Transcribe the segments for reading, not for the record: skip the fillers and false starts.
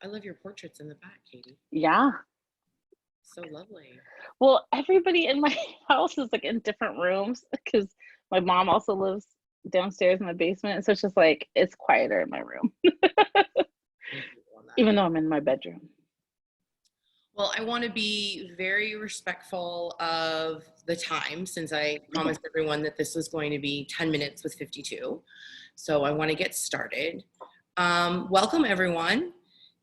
I love your portraits in the back, Katie. Yeah. So lovely. Well, everybody in my house is like in different rooms because my mom also lives downstairs in the basement. So it's just like it's quieter in my room, With you on that. even though I'm in my bedroom. Well, I want to be very respectful of the time since I promised everyone that this was going to be 10 minutes with 52. So I want to get started. Welcome, everyone,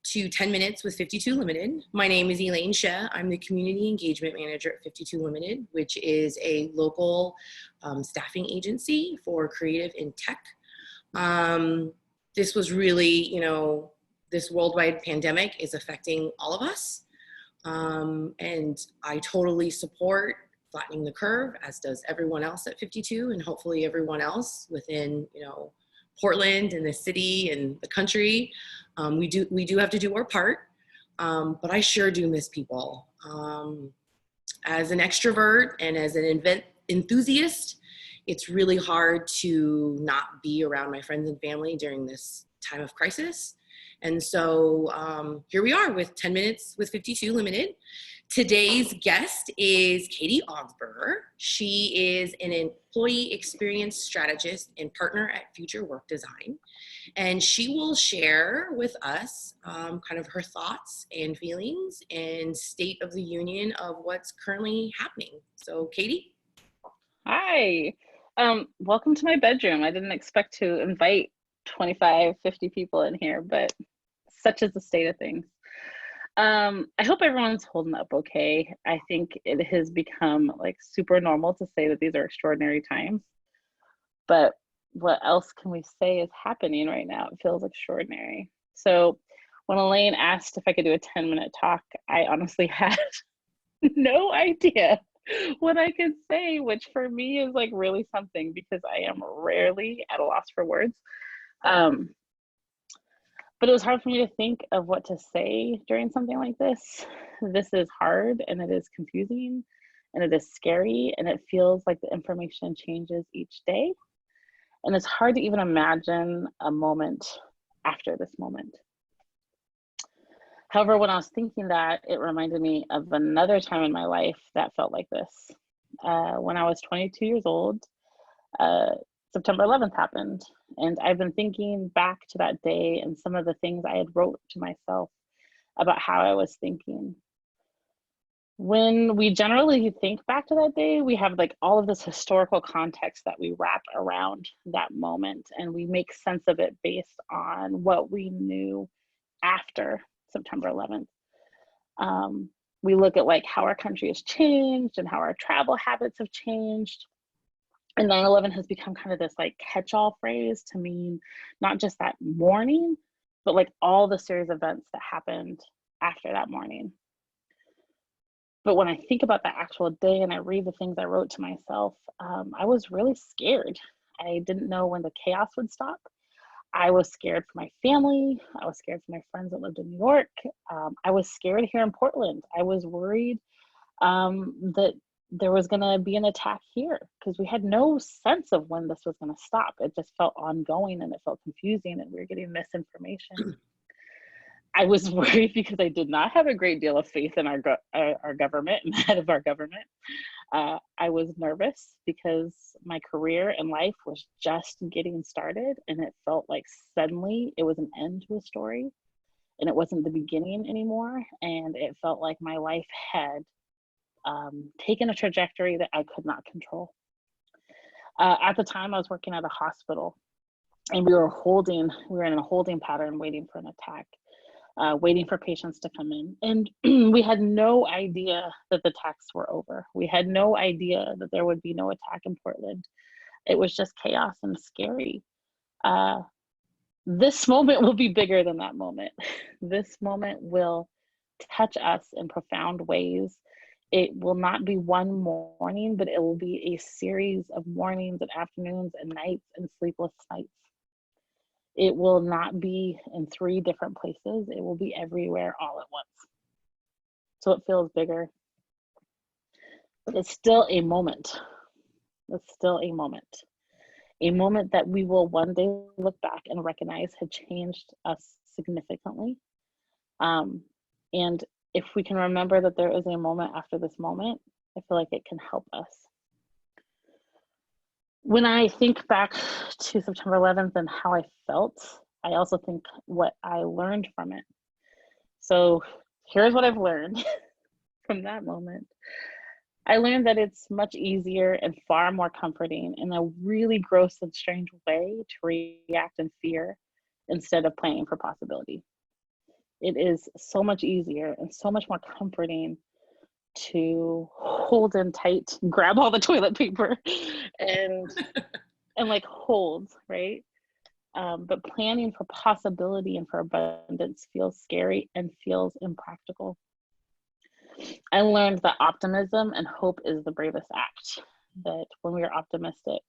to 10 Minutes with 52 Limited. My name is Elaine Sheh. I'm the Community Engagement Manager at 52 Limited, which is a local staffing agency for creative in tech. This was really, this worldwide pandemic is affecting all of us. And I totally support flattening the curve, as does everyone else at 52, and hopefully everyone else within, Portland and the city and the country. We do have to do our part, but I sure do miss people. As an extrovert and as an event enthusiast, it's really hard to not be around my friends and family during this time of crisis. And so here we are with 10 Minutes with 52 Limited. Today's guest is Katie Augsburger. She is an employee experience strategist and partner at Future Work Design. And she will share with us kind of her thoughts and feelings and state of the union of what's currently happening. So Katie? Hi. Welcome to my bedroom. I didn't expect to invite 25, 50 people in here, but such is the state of things. I hope everyone's holding up okay. I think it has become like super normal to say that these are extraordinary times, but what else can we say is happening right now? It feels extraordinary. So when Elaine asked if I could do a 10-minute talk, I honestly had no idea what I could say, which for me is like really something because I am rarely at a loss for words. But it was hard for me to think of what to say during something like this. This is hard and it is confusing and it is scary and it feels like the information changes each day. And it's hard to even imagine a moment after this moment. However, when I was thinking that, it reminded me of another time in my life that felt like this. When I was 22 years old, September 11th happened. And I've been thinking back to that day and some of the things I had wrote to myself about how I was thinking. When we generally think back to that day, we have like all of this historical context that we wrap around that moment and we make sense of it based on what we knew after September 11th. We look at like how our country has changed and how our travel habits have changed. And 9/11 has become kind of this like catch-all phrase to mean not just that morning, but like all the series of events that happened after that morning. But when I think about that actual day and I read the things I wrote to myself, I was really scared. I didn't know when the chaos would stop. I was scared for my family. I was scared for my friends that lived in New York. I was scared here in Portland. I was worried that there was going to be an attack here because we had no sense of when this was going to stop. It just felt ongoing and it felt confusing and we were getting misinformation. I was worried because I did not have a great deal of faith in our government and the head of our government. I was nervous because my career and life was just getting started and it felt like suddenly it was an end to a story and it wasn't the beginning anymore. And it felt like my life had taken a trajectory that I could not control. At the time I was working at a hospital and we were in a holding pattern waiting for an attack. Waiting for patients to come in. And we had no idea that the attacks were over. We had no idea that there would be no attack in Portland. It was just chaos and scary. This moment will be bigger than that moment. This moment will touch us in profound ways. It will not be one morning, but it will be a series of mornings and afternoons and nights and sleepless nights. It will not be in 3 different places. It will be everywhere all at once. So it feels bigger, but it's still a moment. It's still a moment that we will one day look back and recognize had changed us significantly. And if we can remember that there is a moment after this moment, I feel like it can help us. When I think back to September 11th and how I felt, I also think what I learned from it. So here's what I've learned from that moment. I learned that it's much easier and far more comforting in a really gross and strange way to react in fear instead of planning for possibility. It is so much easier and so much more comforting to hold in tight, grab all the toilet paper and like hold, right? But planning for possibility and for abundance feels scary and feels impractical. I learned that optimism and hope is the bravest act. That when we are optimistic,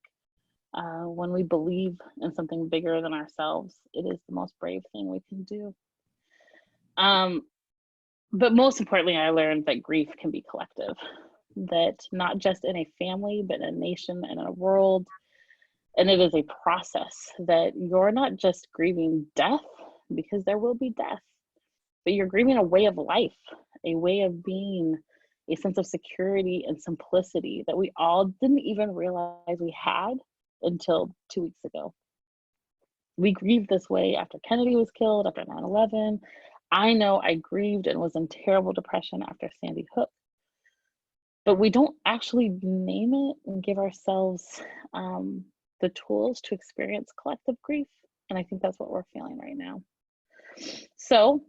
when we believe in something bigger than ourselves, it is the most brave thing we can do. But most importantly, I learned that grief can be collective. That not just in a family, but in a nation and a world. And it is a process that you're not just grieving death, because there will be death, but you're grieving a way of life, a way of being, a sense of security and simplicity that we all didn't even realize we had until 2 weeks ago. We grieved this way after Kennedy was killed, after 9/11. I know I grieved and was in terrible depression after Sandy Hook. But we don't actually name it and give ourselves the tools to experience collective grief. And I think that's what we're feeling right now. So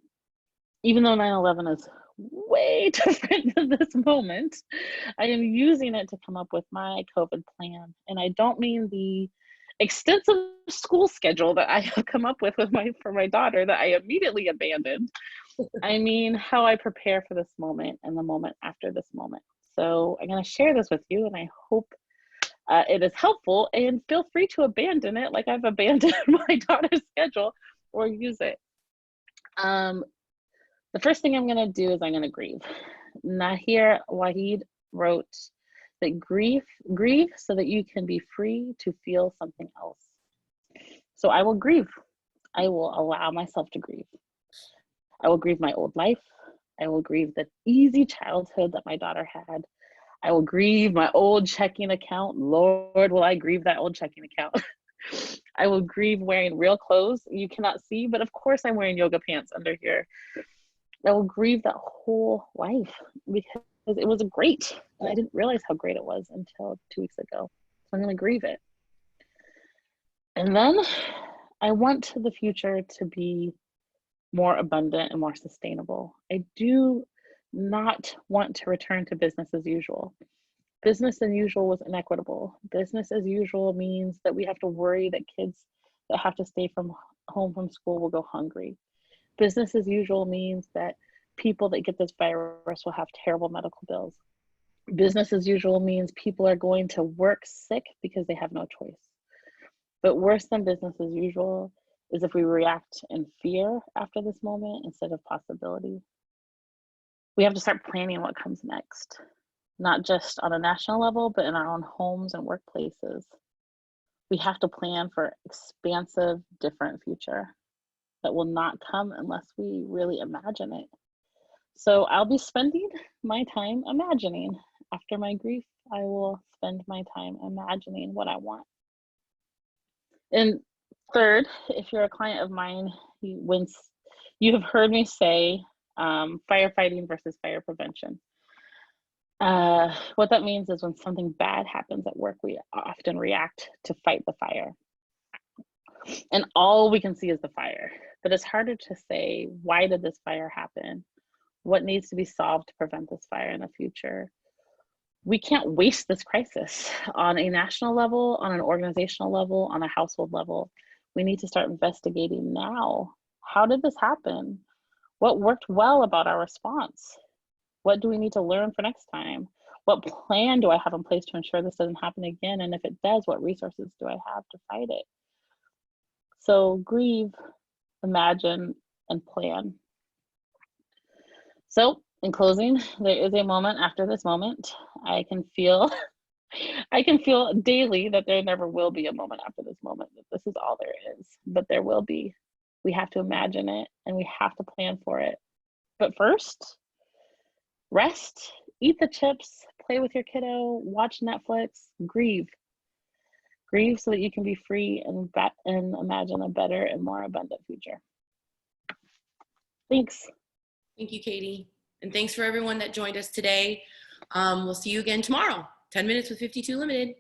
even though 9/11 is way different than this moment, I am using it to come up with my COVID plan. And I don't mean the extensive school schedule that I have come up with for my daughter that I immediately abandoned. I mean how I prepare for this moment and the moment after this moment. So I'm going to share this with you, and I hope it is helpful, and feel free to abandon it like I've abandoned my daughter's schedule, or use it. The first thing I'm going to do is I'm going to grieve. Nahir Waheed wrote that grieve so that you can be free to feel something else. So I will grieve. I will allow myself to grieve. I will grieve my old life. I will grieve the easy childhood that my daughter had. I will grieve my old checking account. Lord, will I grieve that old checking account. I will grieve wearing real clothes you cannot see, but of course I'm wearing yoga pants under here. I will grieve that whole life because it was great. And I didn't realize how great it was until 2 weeks ago. So I'm going to grieve it. And then I want the future to be more abundant and more sustainable. I do not want to return to business as usual. Business as usual was inequitable. Business as usual means that we have to worry that kids that have to stay home from school will go hungry. Business as usual means that people that get this virus will have terrible medical bills. Business as usual means people are going to work sick because they have no choice. But worse than business as usual is if we react in fear after this moment instead of possibility. We have to start planning what comes next, not just on a national level, but in our own homes and workplaces. We have to plan for expansive, different future that will not come unless we really imagine it. So I'll be spending my time imagining. After my grief, I will spend my time imagining what I want. And third, if you're a client of mine, you have heard me say firefighting versus fire prevention. What that means is when something bad happens at work, we often react to fight the fire. And all we can see is the fire. But it's harder to say, why did this fire happen? What needs to be solved to prevent this fire in the future? We can't waste this crisis on a national level, on an organizational level, on a household level. We need to start investigating now. How did this happen? What worked well about our response? What do we need to learn for next time? What plan do I have in place to ensure this doesn't happen again? And if it does, what resources do I have to fight it? So grieve, imagine, and plan. So in closing, there is a moment after this moment. I can feel daily that there never will be a moment after this moment, that this is all there is, but there will be. We have to imagine it and we have to plan for it. But first, rest, eat the chips, play with your kiddo, watch Netflix, grieve. Grieve so that you can be free and imagine a better and more abundant future. Thanks. Thank you, Katie. And thanks for everyone that joined us today. We'll see you again tomorrow. 10 Minutes with 52 Limited.